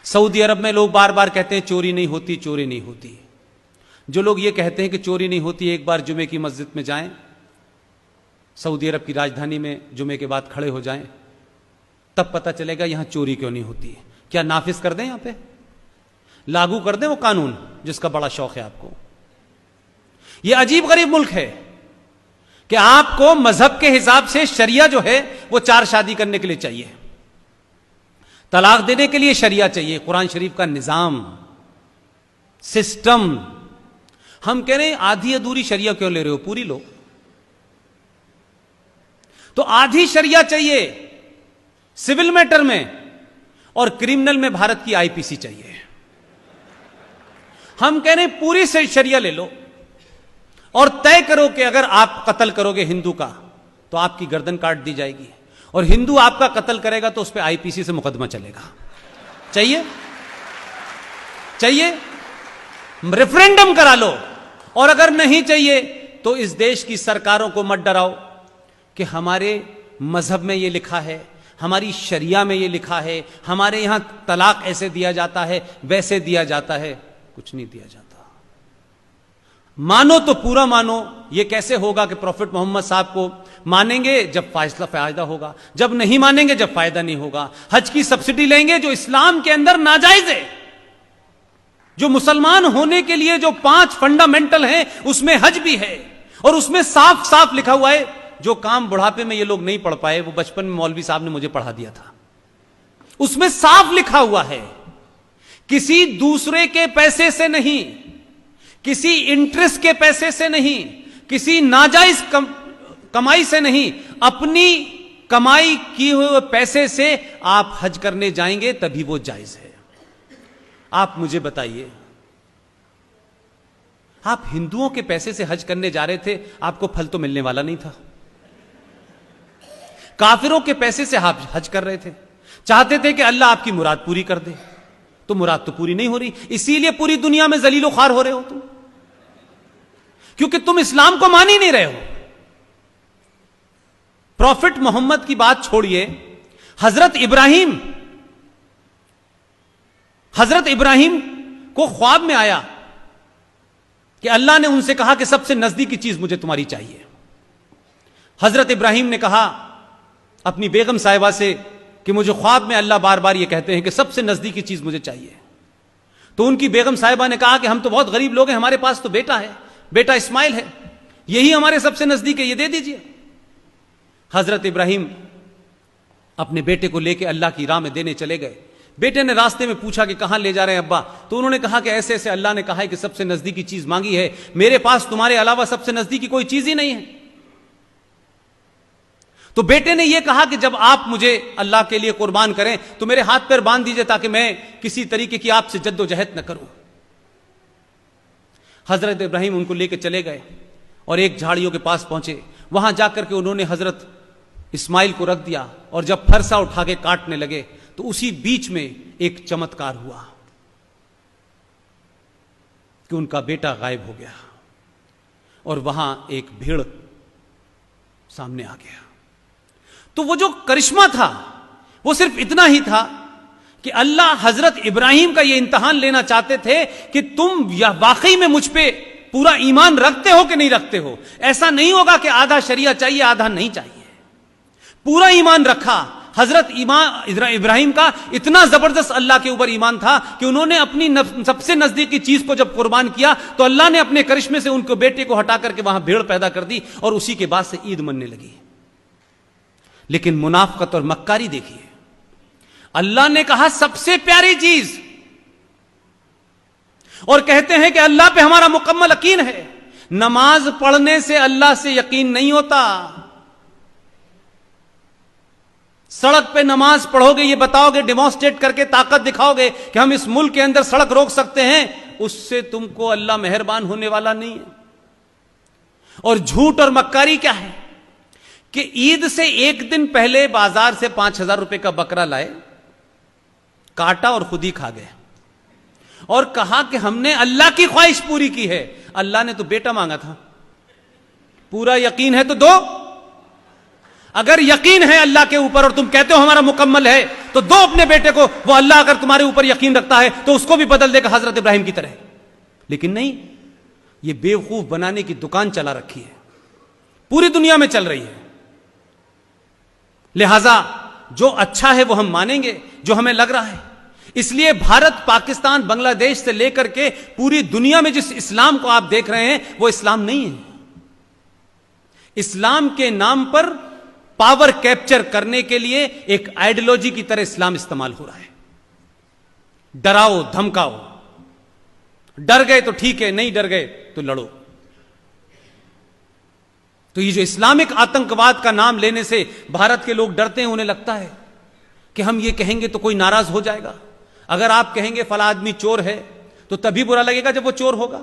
سعودی عرب میں لوگ بار بار کہتے ہیں چوری نہیں ہوتی، چوری نہیں ہوتی. جو لوگ یہ کہتے ہیں کہ چوری نہیں ہوتی، ایک بار جمعے کی مسجد میں جائیں، سعودی عرب کی راجدھانی میں جمعے کے بعد کھڑے ہو جائیں، تب پتہ چلے گا یہاں چوری کیوں نہیں ہوتی. کیا نافذ کر دیں، یہاں پہ لاگو کر دیں وہ قانون جس کا بڑا شوق ہے آپ کو؟ یہ عجیب غریب ملک ہے کہ آپ کو مذہب کے حساب سے شریعہ جو ہے وہ 4 شادی کرنے کے لیے چاہیے، طلاق دینے کے لیے شریعہ چاہیے، قرآن شریف کا نظام سسٹم. ہم کہہ رہے ہیں آدھی ادھوری شریعہ کیوں لے رہے ہو، پوری لو. تو آدھی شریعہ چاہیے سول میٹر میں، اور کرمنل میں بھارت کی IPC چاہیے. ہم کہہ رہے ہیں پوری سے شریعہ لے لو اور طے کرو کہ اگر آپ قتل کرو گے ہندو کا تو آپ کی گردن کاٹ دی جائے گی، اور ہندو آپ کا قتل کرے گا تو اس پہ IPC سے مقدمہ چلے گا. چاہیے ریفرینڈم کرا لو. اور اگر نہیں چاہیے تو اس دیش کی سرکاروں کو مت ڈراؤ کہ ہمارے مذہب میں یہ لکھا ہے، ہماری شریعہ میں یہ لکھا ہے، ہمارے یہاں طلاق ایسے دیا جاتا ہے، ویسے دیا جاتا ہے. کچھ نہیں دیا جاتا. مانو تو پورا مانو. یہ کیسے ہوگا کہ پروفٹ محمد صاحب کو مانیں گے جب فائدہ ہوگا، جب نہیں مانیں گے جب فائدہ نہیں ہوگا. حج کی سبسڈی لیں گے جو اسلام کے اندر ناجائز ہے. جو مسلمان ہونے کے لیے جو 5 فنڈامنٹل ہیں اس میں حج بھی ہے، اور اس میں صاف صاف لکھا ہوا ہے جو کام بڑھاپے میں یہ لوگ نہیں پڑھ پائے وہ بچپن میں مولوی صاحب نے مجھے پڑھا دیا تھا. اس میں صاف لکھا ہوا ہے کسی دوسرے کے پیسے سے نہیں، کسی انٹرسٹ کے پیسے سے نہیں، کسی ناجائز کمائی سے نہیں، اپنی کمائی کیے ہوئے پیسے سے آپ حج کرنے جائیں گے تبھی وہ جائز ہے. آپ مجھے بتائیے، آپ ہندوؤں کے پیسے سے حج کرنے جا رہے تھے، آپ کو پھل تو ملنے والا نہیں تھا. کافروں کے پیسے سے آپ حج کر رہے تھے، چاہتے تھے کہ اللہ آپ کی مراد پوری کر دے، تو مراد تو پوری نہیں ہو رہی، اسی لیے پوری دنیا میں ذلیل و خوار ہو رہے ہو تم، کیونکہ تم اسلام کو مان ہی نہیں رہے ہو. پروفٹ محمد کی بات چھوڑیے، حضرت ابراہیم کو خواب میں آیا کہ اللہ نے ان سے کہا کہ سب سے نزدیکی چیز مجھے تمہاری چاہیے. حضرت ابراہیم نے کہا اپنی بیگم صاحبہ سے کہ مجھے خواب میں اللہ بار بار یہ کہتے ہیں کہ سب سے نزدیکی چیز مجھے چاہیے. تو ان کی بیگم صاحبہ نے کہا کہ ہم تو بہت غریب لوگ ہیں، ہمارے پاس تو بیٹا ہے، بیٹا اسماعیل ہے، یہی ہمارے سب سے نزدیک ہے، یہ دے دیجئے. حضرت ابراہیم اپنے بیٹے کو لے کے اللہ کی راہ میں دینے چلے گئے. بیٹے نے راستے میں پوچھا کہ کہاں لے جا رہے ہیں ابا؟ تو انہوں نے کہا کہ ایسے ایسے اللہ نے کہا ہے کہ سب سے نزدیکی چیز مانگی ہے، میرے پاس تمہارے علاوہ سب سے نزدیکی کوئی چیز ہی نہیں ہے. تو بیٹے نے یہ کہا کہ جب آپ مجھے اللہ کے لیے قربان کریں تو میرے ہاتھ پیر باندھ دیجئے تاکہ میں کسی طریقے کی آپ سے جد و جہد نہ کروں. حضرت ابراہیم ان کو لے کے چلے گئے اور ایک جھاڑیوں کے پاس پہنچے. وہاں جا کر کے انہوں نے حضرت اسماعیل کو رکھ دیا، اور جب پھرسا اٹھا کے کاٹنے لگے تو اسی بیچ میں ایک چمتکار ہوا کہ ان کا بیٹا غائب ہو گیا، اور وہاں ایک بھیڑ سامنے آ گیا. تو وہ جو کرشمہ تھا وہ صرف اتنا ہی تھا کہ اللہ حضرت ابراہیم کا یہ امتحان لینا چاہتے تھے کہ تم واقعی میں مجھ پہ پورا ایمان رکھتے ہو کہ نہیں رکھتے ہو. ایسا نہیں ہوگا کہ آدھا شریعہ چاہیے آدھا نہیں چاہیے. پورا ایمان رکھا. حضرت ابراہیم کا اتنا زبردست اللہ کے اوپر ایمان تھا کہ انہوں نے اپنی سب سے نزدیکی چیز کو جب قربان کیا تو اللہ نے اپنے کرشمے سے ان کو بیٹے کو ہٹا کر کے وہاں بھیڑ پیدا کر دی، اور اسی کے بعد سے عید مننے لگی. لیکن منافقت اور مکاری دیکھیے، اللہ نے کہا سب سے پیاری چیز، اور کہتے ہیں کہ اللہ پہ ہمارا مکمل یقین ہے. نماز پڑھنے سے اللہ سے یقین نہیں ہوتا. سڑک پہ نماز پڑھو گے، یہ بتاؤ گے، ڈیمونسٹریٹ کر کے طاقت دکھاؤ گے کہ ہم اس ملک کے اندر سڑک روک سکتے ہیں، اس سے تم کو اللہ مہربان ہونے والا نہیں ہے. اور جھوٹ اور مکاری کیا ہے کہ عید سے ایک دن پہلے بازار سے 5,000 روپے کا بکرا لائے، کاٹا اور خود ہی کھا گئے، اور کہا کہ ہم نے اللہ کی خواہش پوری کی ہے. اللہ نے تو بیٹا مانگا تھا. پورا یقین ہے تو دو. اگر یقین ہے اللہ کے اوپر اور تم کہتے ہو ہمارا مکمل ہے تو دو اپنے بیٹے کو. وہ اللہ اگر تمہارے اوپر یقین رکھتا ہے تو اس کو بھی بدل دے گا حضرت ابراہیم کی طرح. لیکن نہیں, یہ بیوقوف بنانے کی دکان چلا رکھی ہے, پوری دنیا میں چل رہی ہے. لہذا جو اچھا ہے وہ ہم مانیں گے, جو ہمیں لگ رہا ہے. اس لیے بھارت, پاکستان, بنگلہ دیش سے لے کر کے پوری دنیا میں جس اسلام کو آپ دیکھ رہے ہیں وہ اسلام نہیں ہے. اسلام کے نام پر پاور کیپچر کرنے کے لیے ایک آئیڈیالوجی کی طرح اسلام استعمال ہو رہا ہے. ڈراؤ دھمکاؤ, ڈر گئے تو ٹھیک ہے, نہیں ڈر گئے تو لڑو. تو یہ جو اسلامک آتنکواد کا نام لینے سے بھارت کے لوگ ڈرتے ہیں, انہیں لگتا ہے کہ ہم یہ کہیں گے تو کوئی ناراض ہو جائے گا. اگر آپ کہیں گے فلاں آدمی چور ہے تو تبھی برا لگے گا جب وہ چور ہوگا.